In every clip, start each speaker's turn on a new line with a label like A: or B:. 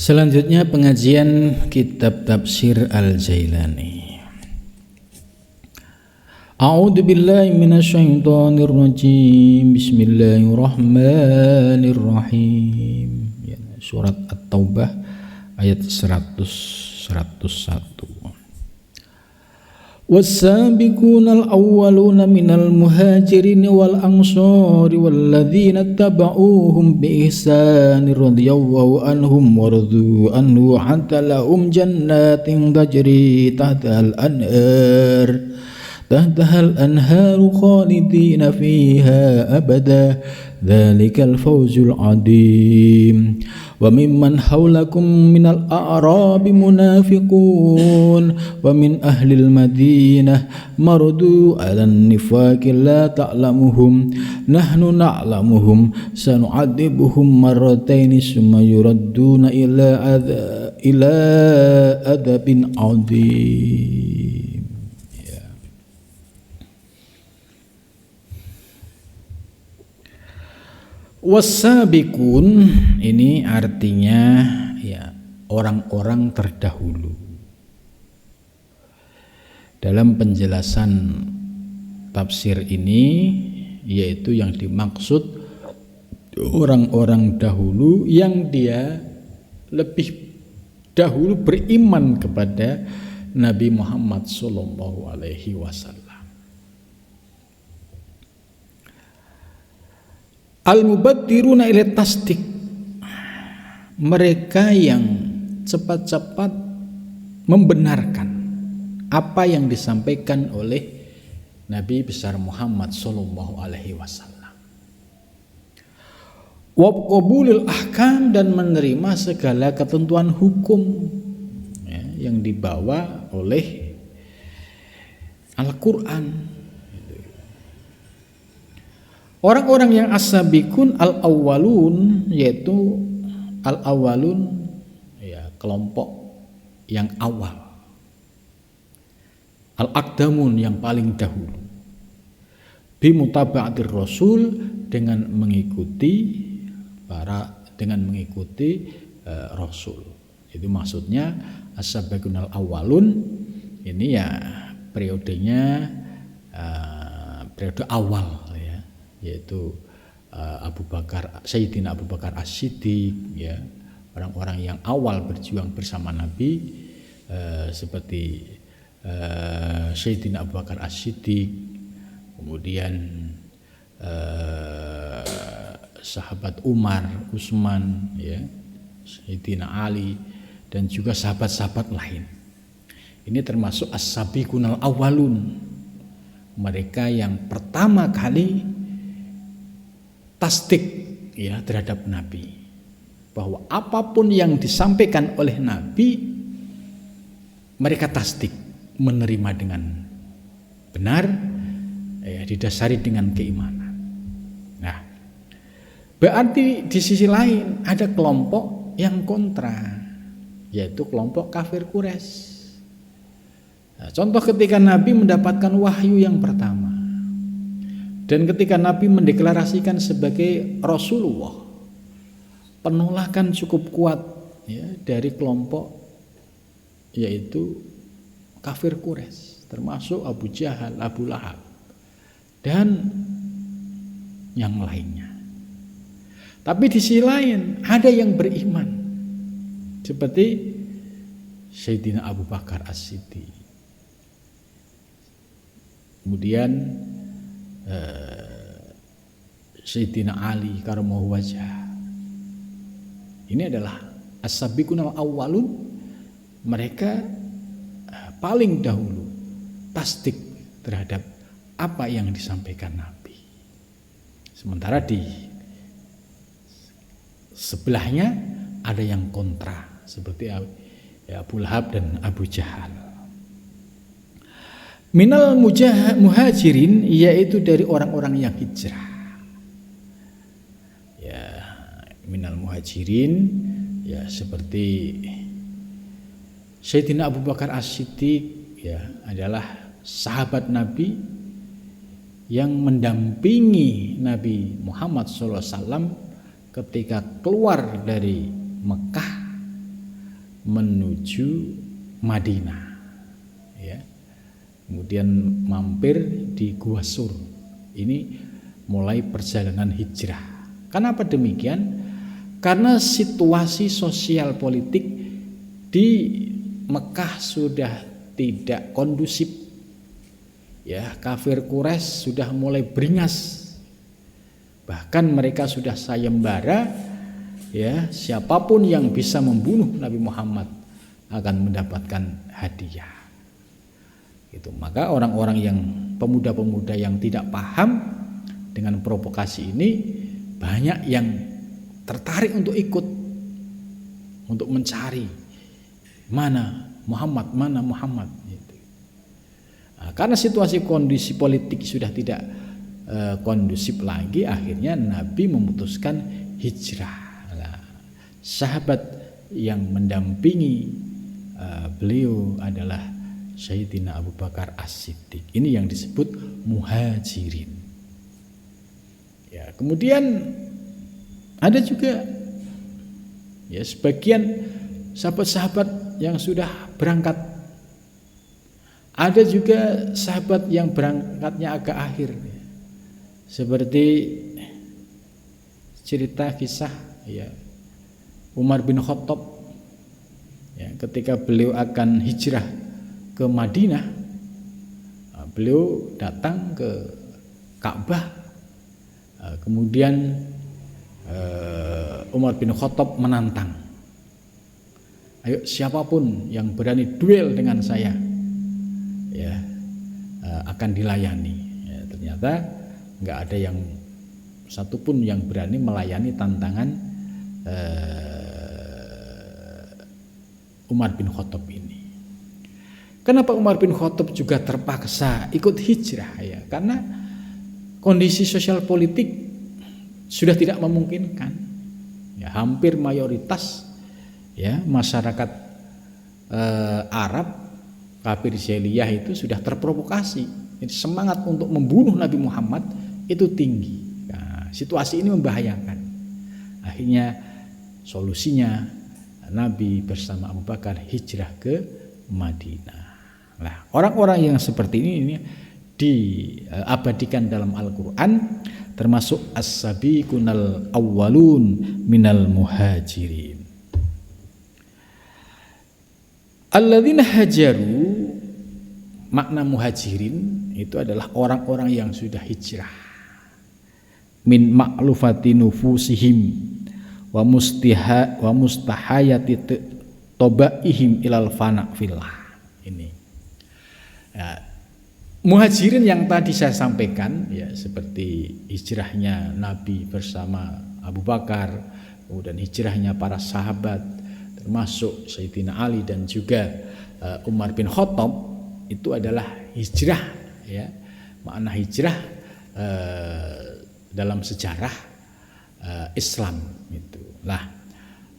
A: Selanjutnya pengajian kitab tafsir Al-Jailani. A'udzu billahi minasyaitonir rajim. Bismillahirrahmanirrahim. Ya, surat At-Taubah ayat 101. والسابقون الأولون من المهاجرين والأنصار والذين اتبعوهم بإحسان رضي الله عنهم ورضوا عنه حتى لهم جنات تجري تحتها الأنهار خالدين فيها أبدا ذلك الفوز العظيم وممن حولكم من الأعراب منافقون ومن أهل المدينة مردوا على النفاق لا تعلمهم نحن نعلمهم سنعذبهم مرتين ثم يردون إلى عذاب عظيم. Wasabiqun ini artinya ya orang-orang terdahulu. Dalam penjelasan tafsir ini yaitu yang dimaksud orang-orang dahulu yang dia lebih dahulu beriman kepada Nabi Muhammad sallallahu alaihi wasallam. Al-mubaddiruna ila tasdik, mereka yang cepat-cepat membenarkan apa yang disampaikan oleh Nabi besar Muhammad sallallahu alaihi wasallam. Wa qabulul ahkam, dan menerima segala ketentuan hukum ya, yang dibawa oleh Al-Qur'an. Orang-orang yang as-sabiqun al-awwalun, yaitu al-awwalun ya, kelompok yang awal. Al-aqdamun, yang paling dahulu. Bi mutaba'atir rasul, dengan mengikuti rasul. Itu maksudnya as-sabiqun al-awwalun ini ya periodenya periode awal, yaitu Sayyidina Abu Bakar As-Siddiq ya, orang-orang yang awal berjuang bersama Nabi seperti Sayyidina Abu Bakar As-Siddiq, kemudian sahabat Umar, Utsman ya, Sayyidina Ali, dan juga sahabat-sahabat lain. Ini termasuk as-sabiqunal awwalun, mereka yang pertama kali tasdik ya terhadap Nabi, bahwa apapun yang disampaikan oleh Nabi mereka tasdik, menerima dengan benar ya, didasari dengan keimanan. Nah, berarti di sisi lain ada kelompok yang kontra, yaitu kelompok kafir Quraisy. Nah, contoh ketika Nabi mendapatkan wahyu yang pertama, dan ketika Nabi mendeklarasikan sebagai Rasulullah, penolakan cukup kuat ya, dari kelompok yaitu kafir Quraisy, termasuk Abu Jahal, Abu Lahab, dan yang lainnya. Tapi di sisi lain ada yang beriman, seperti Sayyidina Abu Bakar As-Siddiq, kemudian Sayyidina Ali karramallahu wajhah. Ini adalah as-sabiqun al-awwalun, mereka paling dahulu tasdik terhadap apa yang disampaikan Nabi. Sementara di sebelahnya ada yang kontra, seperti Abu Lahab dan Abu Jahal. Minal muhajirin, yaitu dari orang-orang yang hijrah. Ya, minal muhajirin ya seperti Sayyidina Abu Bakar As-Siddiq ya, adalah sahabat Nabi yang mendampingi Nabi Muhammad SAW ketika keluar dari Mekah menuju Madinah, ya. Kemudian mampir di Gua Sur. Ini mulai perjalanan hijrah. Kenapa demikian? Karena situasi sosial politik di Mekah sudah tidak kondusif. Ya, kafir Quraisy sudah mulai beringas. Bahkan mereka sudah sayembara, ya, siapapun yang bisa membunuh Nabi Muhammad akan mendapatkan hadiah. Itu. Maka orang-orang yang pemuda-pemuda yang tidak paham dengan provokasi ini banyak yang tertarik untuk ikut, untuk mencari mana Muhammad. Gitu. Nah, karena situasi kondisi politik sudah tidak kondusif lagi, akhirnya Nabi memutuskan hijrah. Nah, sahabat yang mendampingi beliau adalah Sayyidina Abu Bakar As-Siddiq. Ini yang disebut muhajirin. Ya, kemudian ada juga ya sebagian sahabat-sahabat yang sudah berangkat. Ada juga sahabat yang berangkatnya agak akhir. Seperti cerita kisah ya Umar bin Khattab ya, ketika beliau akan hijrah ke Madinah, beliau datang ke Ka'bah, kemudian Umar bin Khattab menantang, ayo siapapun yang berani duel dengan saya ya akan dilayani. Ya, ternyata nggak ada yang satupun yang berani melayani tantangan Umar bin Khattab ini. Kenapa Umar bin Khattab juga terpaksa ikut hijrah ya? Karena kondisi sosial politik sudah tidak memungkinkan. Ya, hampir mayoritas ya masyarakat Arab kafir jahiliyah itu sudah terprovokasi. Jadi semangat untuk membunuh Nabi Muhammad itu tinggi. Nah, situasi ini membahayakan. Akhirnya solusinya Nabi bersama Abu Bakar hijrah ke Madinah. Nah, orang-orang yang seperti ini diabadikan dalam Al-Quran, termasuk as-sabiqunal awwalun minal muhajirin. Alladzina hajaru, makna muhajirin itu adalah orang-orang yang sudah hijrah min ma'lufati nufusihim wa mustahayati tobaihim ilal fana fillah. Ini ya, muhajirin yang tadi saya sampaikan ya, seperti hijrahnya Nabi bersama Abu Bakar, kemudian hijrahnya para sahabat termasuk Sayyidina Ali dan juga Umar bin Khattab, itu adalah hijrah ya. Makna hijrah dalam sejarah Islam itu. Nah,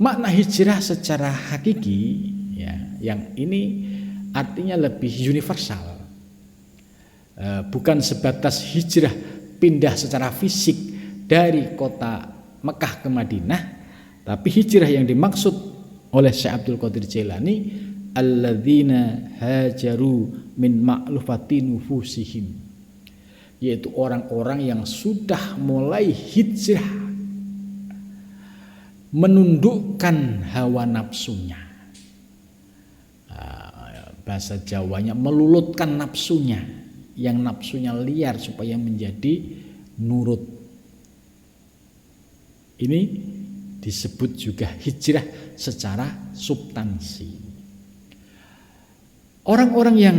A: makna hijrah secara hakiki ya, yang ini artinya lebih universal. Bukan sebatas hijrah pindah secara fisik dari kota Mekah ke Madinah, tapi hijrah yang dimaksud oleh Syekh Abdul Qadir Jailani, alladzina hajaru min ma'lufati nufusihim, yaitu orang-orang yang sudah mulai hijrah menundukkan hawa nafsunya. Bahasa Jawanya melulutkan nafsunya, yang nafsunya liar supaya menjadi nurut. Ini disebut juga hijrah secara substansi. Orang-orang yang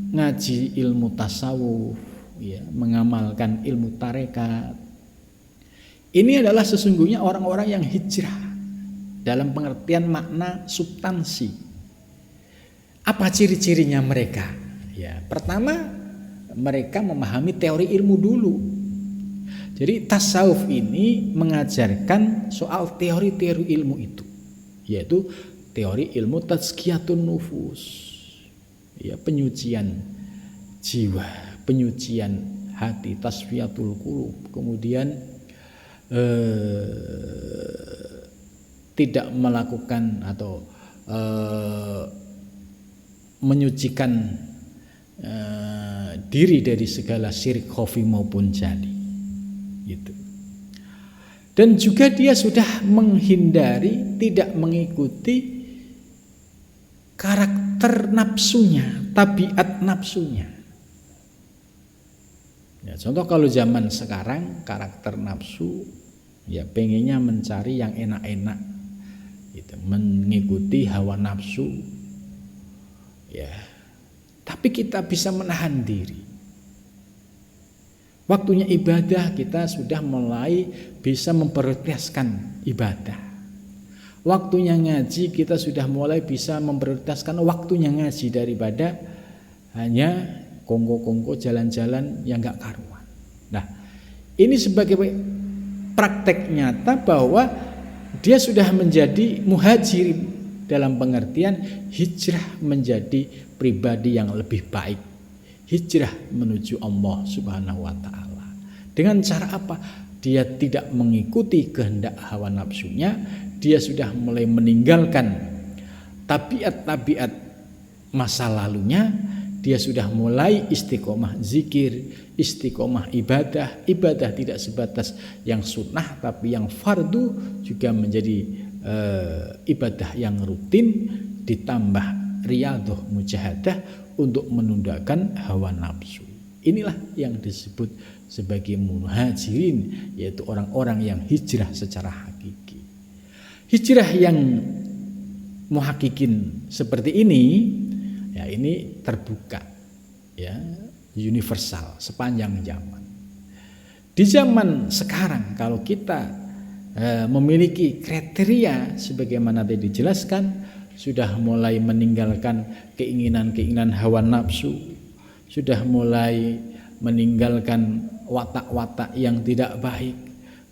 A: ngaji ilmu tasawuf ya, mengamalkan ilmu tarekat, ini adalah sesungguhnya orang-orang yang hijrah dalam pengertian makna substansi. Apa ciri-cirinya mereka? Ya, pertama, mereka memahami teori ilmu dulu. Jadi tasawuf ini mengajarkan soal teori-teori ilmu itu, yaitu teori ilmu tazkiyatun nufus, ya, penyucian jiwa, penyucian hati, tasfiyatul qulub, kemudian tidak melakukan atau menyucikan diri dari segala syirik khafi maupun jali gitu. Dan juga dia sudah menghindari, tidak mengikuti karakter nafsunya, tabiat nafsunya. Ya, contoh kalau zaman sekarang karakter nafsu ya pengennya mencari yang enak-enak gitu, mengikuti hawa nafsu ya. Tapi kita bisa menahan diri. Waktunya ibadah kita sudah mulai bisa memprioritaskan ibadah. Waktunya ngaji kita sudah mulai bisa memprioritaskan waktunya ngaji daripada hanya kongko-kongko jalan-jalan yang gak karuan. Nah, ini sebagai praktek nyata bahwa dia sudah menjadi muhajirin dalam pengertian hijrah menjadi pribadi yang lebih baik. Hijrah menuju Allah Subhanahu wa ta'ala. Dengan cara apa? Dia tidak mengikuti kehendak hawa nafsunya. Dia sudah mulai meninggalkan tabiat-tabiat masa lalunya. Dia sudah mulai istiqomah zikir, istiqomah ibadah. Ibadah tidak sebatas yang sunnah, tapi yang fardu juga menjadi ibadah yang rutin, ditambah riyadhah mujahadah untuk menundukkan hawa nafsu. Inilah yang disebut sebagai muhajirin, yaitu orang-orang yang hijrah secara hakiki. Hijrah yang muhakikin seperti ini, ya ini terbuka, ya universal sepanjang zaman. Di zaman sekarang kalau kita memiliki kriteria sebagaimana tadi dijelaskan, sudah mulai meninggalkan keinginan-keinginan hawa nafsu, sudah mulai meninggalkan watak-watak yang tidak baik,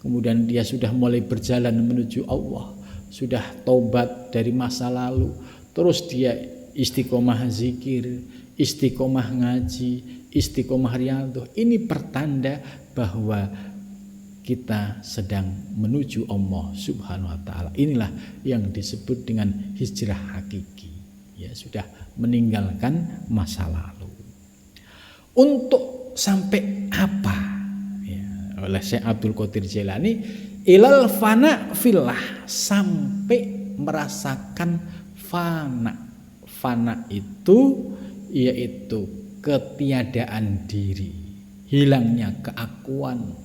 A: kemudian dia sudah mulai berjalan menuju Allah, sudah taubat dari masa lalu, terus dia istiqomah zikir, istiqomah ngaji, istiqomah riyadhah. Ini pertanda bahwa kita sedang menuju Allah Subhanahu wa ta'ala. Inilah yang disebut dengan hijrah hakiki. Ya, sudah meninggalkan masa lalu. Untuk sampai apa? Ya, oleh Syekh Abdul Qadir Jailani, ilal fana fillah, sampai merasakan fana. Fana itu yaitu ketiadaan diri, hilangnya keakuan.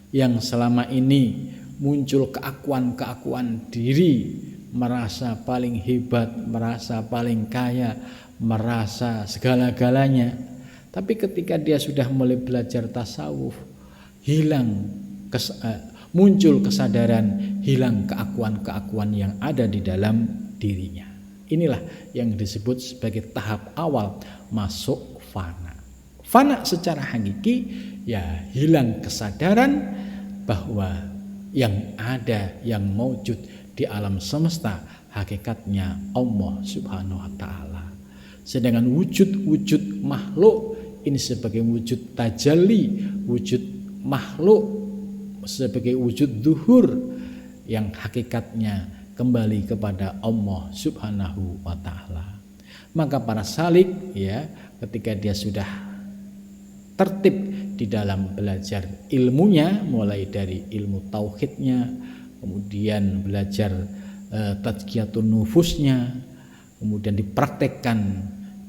A: Yang selama ini muncul keakuan-keakuan diri, merasa paling hebat, merasa paling kaya, merasa segala-galanya. Tapi ketika dia sudah mulai belajar tasawuf, muncul kesadaran, hilang keakuan-keakuan yang ada di dalam dirinya. Inilah yang disebut sebagai tahap awal masuk fana. Fana secara hakiki ya hilang kesadaran bahwa yang ada, yang maujud di alam semesta hakikatnya Allah Subhanahu wa ta'ala. Sedangkan wujud-wujud makhluk ini sebagai wujud tajalli, wujud makhluk sebagai wujud zuhur yang hakikatnya kembali kepada Allah Subhanahu wa ta'ala. Maka para salik ya, ketika dia sudah tertib di dalam belajar ilmunya, mulai dari ilmu tauhidnya, kemudian belajar tazkiyatun nufusnya, kemudian dipraktekkan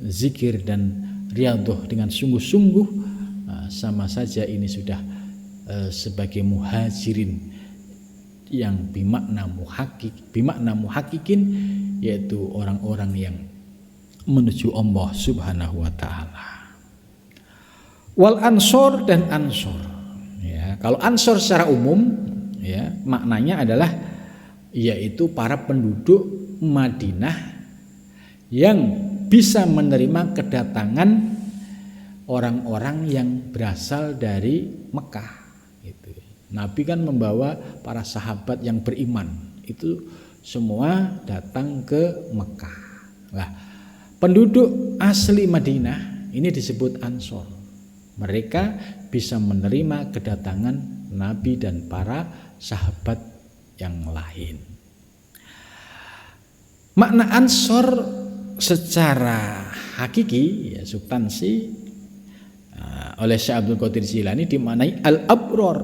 A: zikir dan riyadhah dengan sungguh-sungguh, sama saja ini sudah sebagai muhajirin yang bimakna muhakikin, yaitu orang-orang yang menuju Allah Subhanahu wa ta'ala. Wal ansor dan ansor ya, kalau ansor secara umum ya maknanya adalah yaitu para penduduk Madinah yang bisa menerima kedatangan orang-orang yang berasal dari Mekah gitu. Nabi kan membawa para sahabat yang beriman itu semua datang ke Mekah. Nah, penduduk asli Madinah ini disebut ansor. Mereka bisa menerima kedatangan Nabi dan para sahabat yang lain. Makna ansor secara hakiki, ya, substansi, oleh Syekh Abdul Qadir Jilani dimaknai al-abror,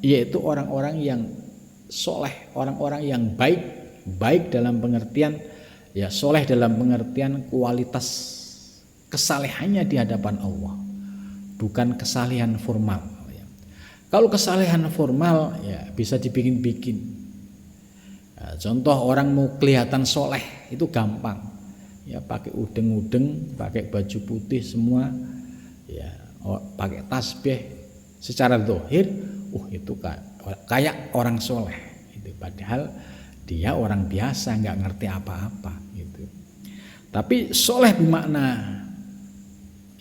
A: yaitu orang-orang yang soleh, orang-orang yang baik dalam pengertian, ya, soleh dalam pengertian kualitas kesalehannya di hadapan Allah, bukan kesalehan formal. Kalau kesalehan formal, ya, bisa dibikin-bikin. Nah, contoh orang mau kelihatan soleh itu gampang, ya, pakai udeng-udeng, pakai baju putih semua, ya, pakai tasbih, secara zahir, itu kayak orang soleh. Itu padahal dia orang biasa, nggak ngerti apa-apa. Gitu. Tapi soleh bermakna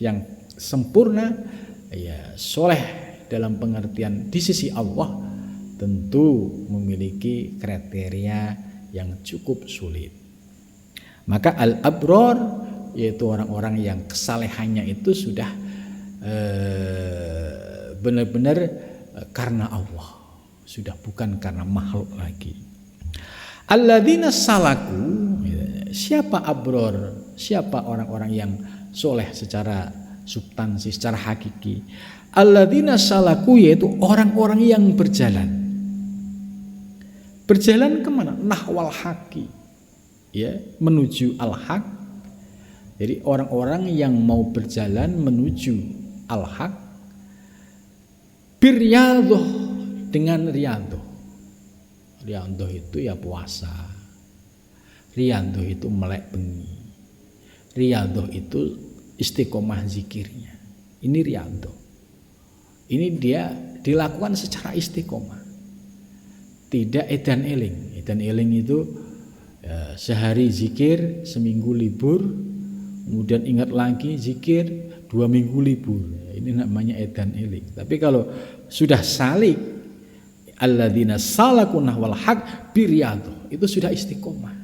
A: yang sempurna, ya, soleh dalam pengertian di sisi Allah tentu memiliki kriteria yang cukup sulit. Maka al-abror, yaitu orang-orang yang kesalehannya itu sudah benar-benar karena Allah, sudah bukan karena makhluk lagi. Alladzina salaku, siapa abror, siapa orang-orang yang soleh secara substansi, secara hakiki. Alladzina salaku, yaitu orang-orang yang berjalan kemana? Nahwal haqi, ya, menuju al-haq. Jadi orang-orang yang mau berjalan menuju al-haq, biryadhah, dengan riyadhah. Riyadhah itu ya puasa, riyadhah itu melek bengi, riyadhah itu istiqomah zikirnya. Ini riyadhah. Ini dia dilakukan secara istiqomah, tidak edan eling. Edan eling itu, ya, sehari zikir, seminggu libur, kemudian ingat lagi zikir, 2 minggu libur. Ini namanya edan eling. Tapi kalau sudah salik, alladzina salaku nahwal haq biriyadhah, itu sudah istiqomah,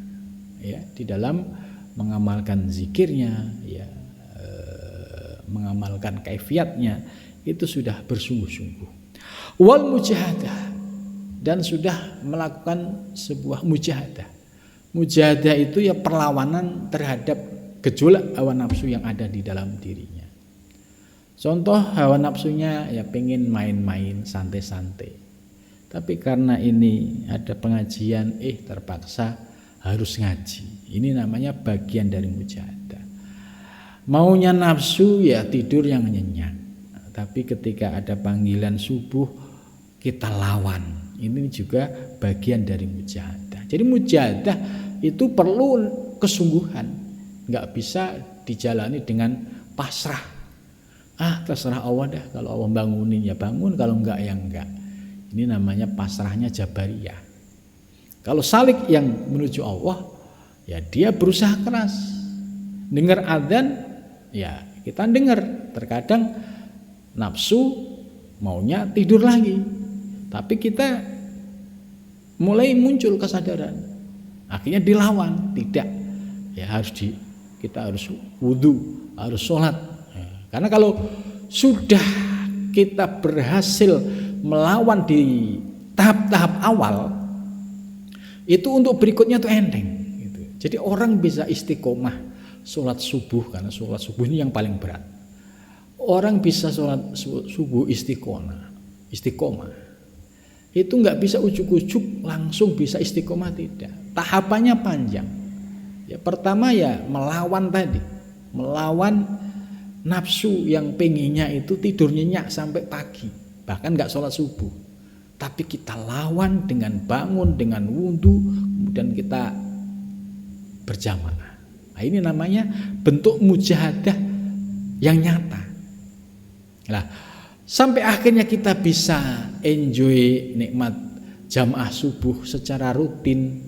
A: ya, di dalam mengamalkan zikirnya, ya, mengamalkan kaifiatnya, itu sudah bersungguh-sungguh. Wal mujahadah, dan sudah melakukan sebuah mujahadah. Mujahadah itu ya perlawanan terhadap gejolak hawa nafsu yang ada di dalam dirinya. Contoh hawa nafsunya ya pengen main-main, santai-santai. Tapi karena ini ada pengajian, terpaksa harus ngaji. Ini namanya bagian dari mujahadah. Maunya nafsu ya tidur yang nyenyak. Tapi ketika ada panggilan subuh, kita lawan. Ini juga bagian dari mujahadah. Jadi mujahadah itu perlu kesungguhan, nggak bisa dijalani dengan pasrah. Terserah Allah dah, kalau Allah bangunin ya bangun, kalau enggak ya enggak. Ini namanya pasrahnya Jabariyah. Kalau salik yang menuju Allah, ya dia berusaha keras. Dengar adzan, ya kita dengar. Terkadang nafsu maunya tidur lagi, tapi kita mulai muncul kesadaran, akhirnya dilawan. Tidak, ya kita harus wudu, harus sholat, ya. Karena kalau sudah kita berhasil melawan di tahap-tahap awal, itu untuk berikutnya tuh enteng gitu. Jadi orang bisa istiqomah sholat subuh, karena sholat subuh ini yang paling berat. Orang bisa sholat subuh istiqomah, itu nggak bisa ujuk-ujuk langsung bisa istiqomah, tidak. Tahapannya panjang. Ya, pertama ya melawan nafsu yang pengennya itu tidur nyenyak sampai pagi, bahkan nggak sholat subuh. Tapi kita lawan dengan bangun, dengan wudhu, kemudian kita berjamaah. Nah, ini namanya bentuk mujahadah yang nyata. Nah, sampai akhirnya kita bisa enjoy nikmat jamaah subuh secara rutin.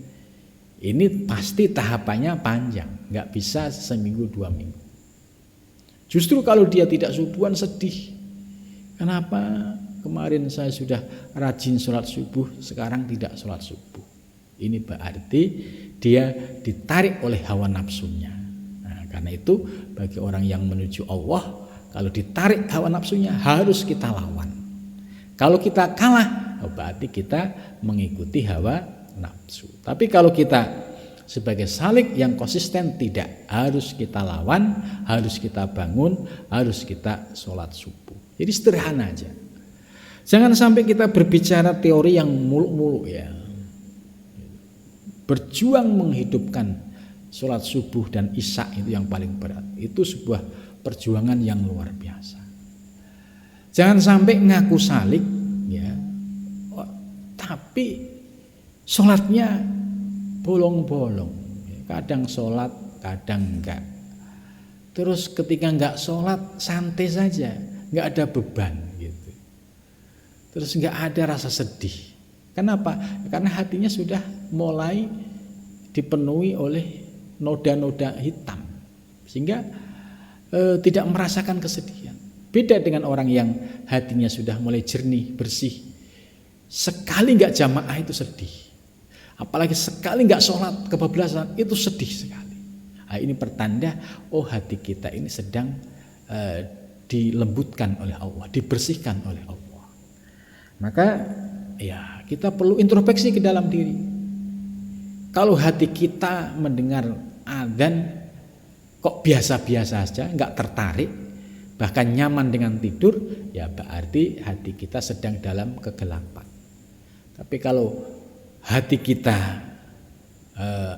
A: Ini pasti tahapannya panjang, nggak bisa seminggu 2 minggu. Justru kalau dia tidak subuhan sedih. Kenapa kemarin saya sudah rajin sholat subuh, sekarang tidak sholat subuh? Ini berarti dia ditarik oleh hawa nafsunya. Nah, karena itu bagi orang yang menuju Allah, kalau ditarik hawa nafsunya harus kita lawan. Kalau kita kalah, berarti kita mengikuti hawa nafsu. Tapi kalau kita sebagai salik yang konsisten, tidak. Harus kita lawan, harus kita bangun, harus kita sholat subuh. Jadi sederhana aja. Jangan sampai kita berbicara teori yang muluk-muluk ya. Berjuang menghidupkan sholat subuh dan isya itu yang paling berat. Itu sebuah perjuangan yang luar biasa. Jangan sampai ngaku salik ya, tapi sholatnya bolong-bolong. Kadang sholat, kadang enggak. Terus ketika enggak sholat santai saja, enggak ada beban gitu. Terus enggak ada rasa sedih. Kenapa? Karena hatinya sudah mulai dipenuhi oleh noda-noda hitam, sehingga tidak merasakan kesedihan. Beda dengan orang yang hatinya sudah mulai jernih, bersih. Sekali enggak jamaah itu sedih. Apalagi sekali enggak sholat kebablasan itu sedih sekali. Nah, ini pertanda hati kita ini sedang dilembutkan oleh Allah, dibersihkan oleh Allah. Maka ya kita perlu introspeksi ke dalam diri. Kalau hati kita mendengar adzan kok biasa-biasa saja, enggak tertarik, bahkan nyaman dengan tidur, ya berarti hati kita sedang dalam kegelapan. Tapi kalau hati kita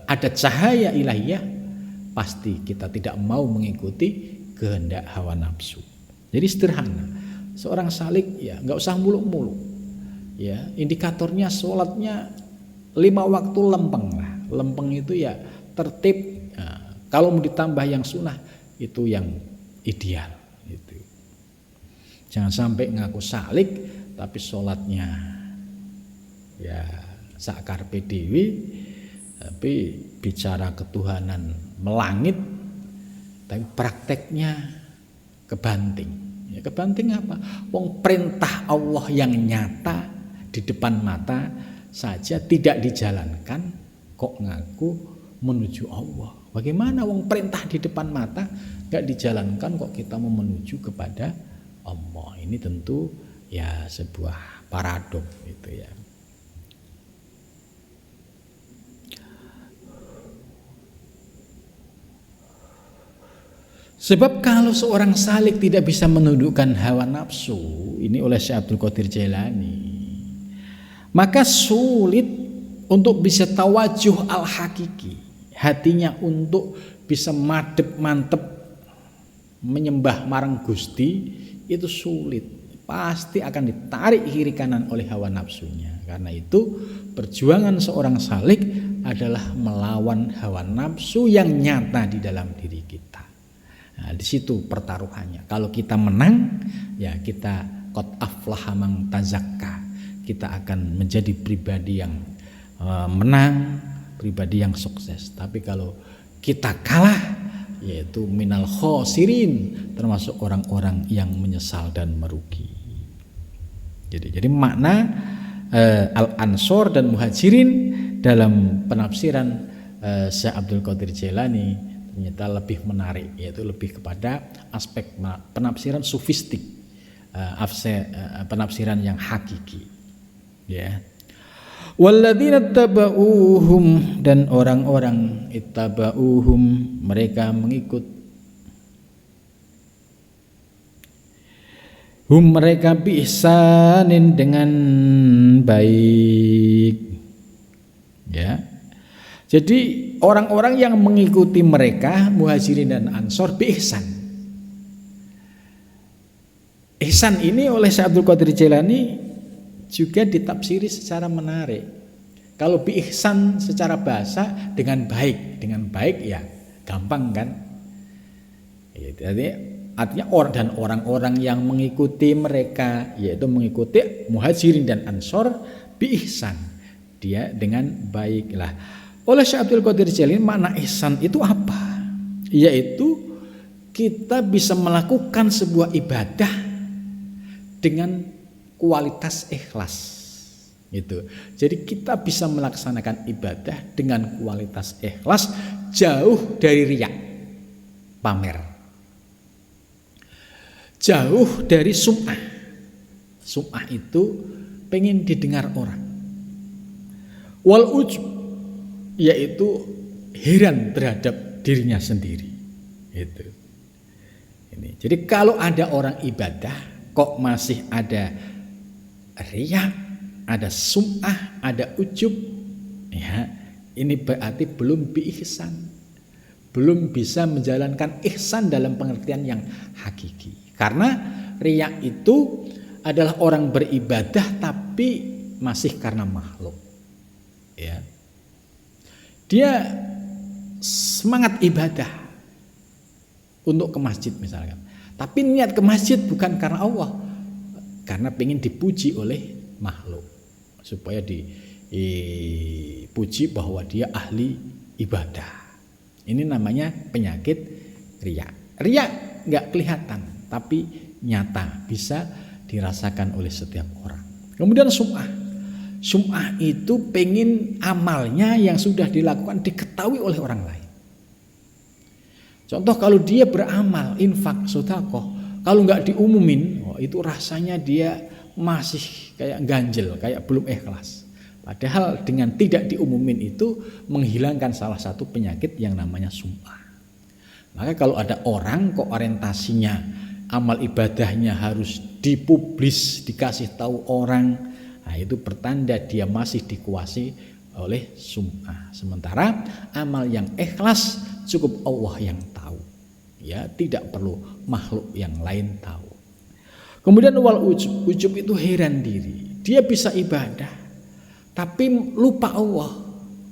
A: ada cahaya ilahiyah, pasti kita tidak mau mengikuti kehendak hawa nafsu. Jadi sederhana, seorang salik ya nggak usah muluk-muluk. Ya, indikatornya sholatnya 5 waktu lempeng lah. Lempeng itu ya tertib. Nah, kalau mau ditambah yang sunnah itu yang ideal. Gitu. Jangan sampai ngaku salik tapi sholatnya ya sakar PDW, tapi bicara ketuhanan melangit, tapi prakteknya kebanting. Ya, kebanting apa? Wong perintah Allah yang nyata di depan mata saja tidak dijalankan, kok ngaku menuju Allah. Bagaimana wong perintah di depan mata gak dijalankan, kok kita mau menuju kepada Allah? Ini tentu ya sebuah paradoks gitu ya. Sebab kalau seorang salik tidak bisa menundukkan hawa nafsu, ini oleh Syekh Abdul Qadir Jailani, maka sulit untuk bisa tawajuh al-hakiki, hatinya untuk bisa mantep menyembah marang Gusti itu sulit, pasti akan ditarik kiri kanan oleh hawa nafsunya. Karena itu perjuangan seorang salik adalah melawan hawa nafsu yang nyata di dalam diri kita. Nah, di situ pertaruhannya. Kalau kita menang, ya kita qad aflaha man tazakka. Kita akan menjadi pribadi yang menang, pribadi yang sukses. Tapi kalau kita kalah, yaitu minal khosirin, termasuk orang-orang yang menyesal dan merugi. Jadi makna al-ansor dan muhajirin dalam penafsiran Syekh Abdul Qadir Jailani ternyata lebih menarik, yaitu lebih kepada aspek penafsiran sufistik, penafsiran yang hakiki. Ya. Walladzina tabauhum, dan orang-orang ittabauhum, mereka mengikut mereka bi ihsanin dengan baik. Ya. Jadi orang-orang yang mengikuti mereka muhajirin dan ansor bi ihsan. Ihsan ini oleh Syekh Abdul Qadir Jailani juga ditafsiri secara menarik. Kalau bi ihsan secara bahasa dengan baik ya gampang kan? Jadi artinya orang yang mengikuti mereka, yaitu mengikuti muhajirin dan ansor bi ihsan, dia dengan baiklah. Oleh Syekh Abdul Qadir Jailani, makna ihsan itu apa? Yaitu kita bisa melakukan sebuah ibadah dengan kualitas ikhlas. Gitu. Jadi kita bisa melaksanakan ibadah dengan kualitas ikhlas, jauh dari riya, pamer. Jauh dari sum'ah. Sum'ah itu pengen didengar orang. Wal ujub, yaitu heran terhadap dirinya sendiri. Itu. Ini. Jadi kalau ada orang ibadah kok masih ada riya, ada sum'ah, ada ujub, ya, ini berarti belum bi-ihsan. Belum bisa menjalankan ihsan dalam pengertian yang hakiki. Karena riya itu adalah orang beribadah tapi masih karena makhluk. Ya. Dia semangat ibadah untuk ke masjid misalkan. Tapi niat ke masjid bukan karena Allah. Karena pengen dipuji oleh makhluk. Supaya dipuji bahwa dia ahli ibadah. Ini namanya penyakit riya. Riya nggak kelihatan, tapi nyata bisa dirasakan oleh setiap orang. Kemudian sum'ah. Sum'ah itu pengen amalnya yang sudah dilakukan diketahui oleh orang lain. Contoh kalau dia beramal, infak, sedekah, kalau nggak diumumin, itu rasanya dia masih kayak ganjel, kayak belum ikhlas. Padahal dengan tidak diumumin itu menghilangkan salah satu penyakit yang namanya sum'ah. Maka kalau ada orang kok orientasinya amal ibadahnya harus dipublis, dikasih tahu orang, nah itu pertanda dia masih dikuasai oleh sum'ah. Sementara amal yang ikhlas cukup Allah yang tahu. Ya, tidak perlu makhluk yang lain tahu. Kemudian wal ujub, ujub itu heran diri. Dia bisa ibadah tapi lupa Allah.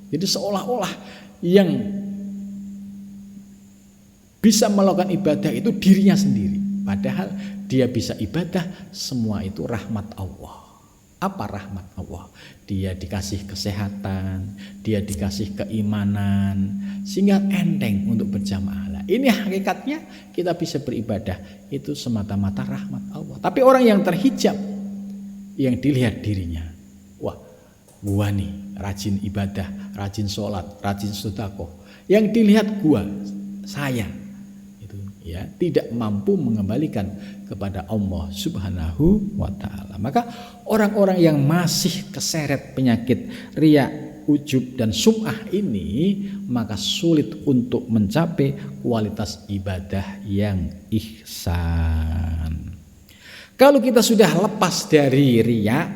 A: Jadi seolah-olah yang bisa melakukan ibadah itu dirinya sendiri. Padahal dia bisa ibadah, semua itu rahmat Allah. Apa rahmat Allah? Dia dikasih kesehatan, dia dikasih keimanan, sehingga enteng untuk berjamaah. Nah, ini hakikatnya kita bisa beribadah itu semata-mata rahmat Allah. Tapi orang yang terhijab, yang dilihat dirinya, wah, gua nih rajin ibadah, rajin sholat, rajin sedekah. Yang dilihat gua, saya, itu ya tidak mampu mengembalikan kepada Allah Subhanahu wa taala. Maka orang-orang yang masih keseret penyakit riya, ujub dan sum'ah ini, maka sulit untuk mencapai kualitas ibadah yang ihsan. Kalau kita sudah lepas dari riya,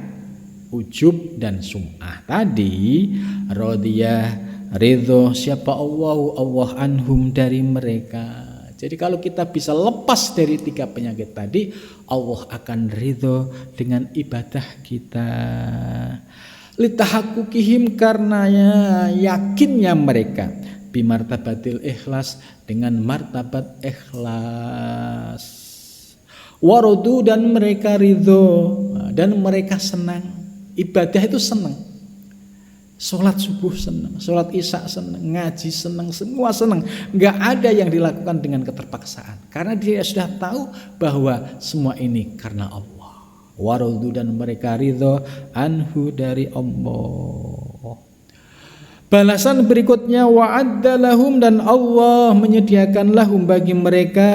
A: ujub dan sum'ah tadi, radiyah, ridho, siapa Allah anhum, dari mereka. Jadi kalau kita bisa lepas dari 3 penyakit tadi, Allah akan ridho dengan ibadah kita. Litahakukihim, karena yakinnya mereka, bimartabatil ikhlas, dengan martabat ikhlas. Warodu, dan mereka ridho, dan mereka senang. Ibadah itu senang. Sholat subuh senang, sholat isya senang, ngaji senang, semua senang. Gak ada yang dilakukan dengan keterpaksaan. Karena dia sudah tahu bahwa semua ini karena Allah. Warodu, dan mereka ridho anhu, dari Allah. Balasan berikutnya, wa'adda lahum, dan Allah menyediakan lahum bagi mereka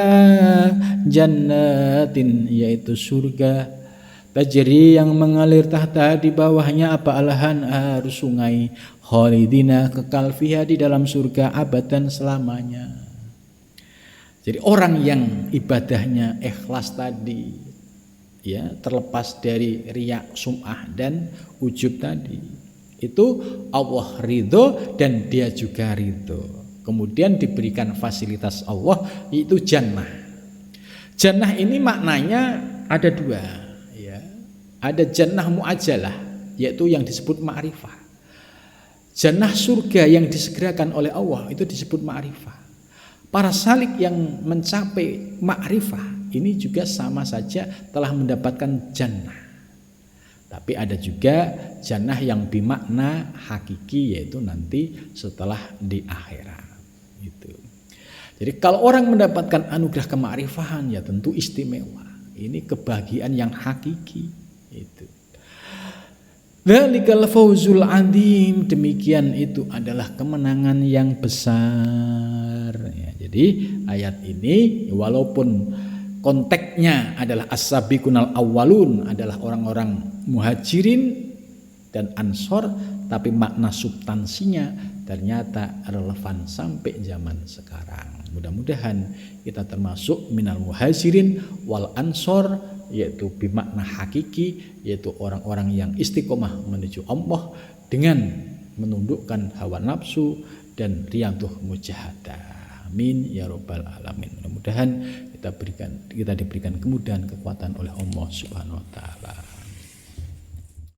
A: jannatin, yaitu surga, tajri, yang mengalir tahta, di bawahnya apa, alahan, arus sungai, khalidina, kekal fiha, di dalam surga, abadan, selamanya. Jadi orang yang ibadahnya ikhlas tadi, ya, terlepas dari riya, sum'ah dan ujub tadi, itu Allah ridho dan dia juga ridho. Kemudian diberikan fasilitas Allah, yaitu jannah. Jannah ini maknanya ada 2. Ada jannah mu'ajalah, yaitu yang disebut ma'rifah. Jannah surga yang disegerakan oleh Allah itu disebut ma'rifah. Para salik yang mencapai ma'rifah ini juga sama saja telah mendapatkan jannah. Tapi ada juga jannah yang bimakna hakiki, yaitu nanti setelah di akhirat. Gitu. Jadi kalau orang mendapatkan anugerah kema'rifahan, ya tentu istimewa. Ini kebahagiaan yang hakiki. Itu. Dzalikal fawzul adzim, demikian itu adalah kemenangan yang besar. Ya, jadi ayat ini walaupun konteksnya adalah as-sabiqunal awwalun, adalah orang-orang muhajirin dan ansor, tapi makna substansinya ternyata relevan sampai zaman sekarang. Mudah-mudahan kita termasuk minal muhajirin wal ansor, yaitu bimakna hakiki, yaitu orang-orang yang istiqomah menuju Allah dengan menundukkan hawa nafsu dan riyadhah mujahadah. Amin ya rabbal alamin. Mudah-mudahan kita diberikan kemudahan, kekuatan oleh Allah Subhanahu wa taala.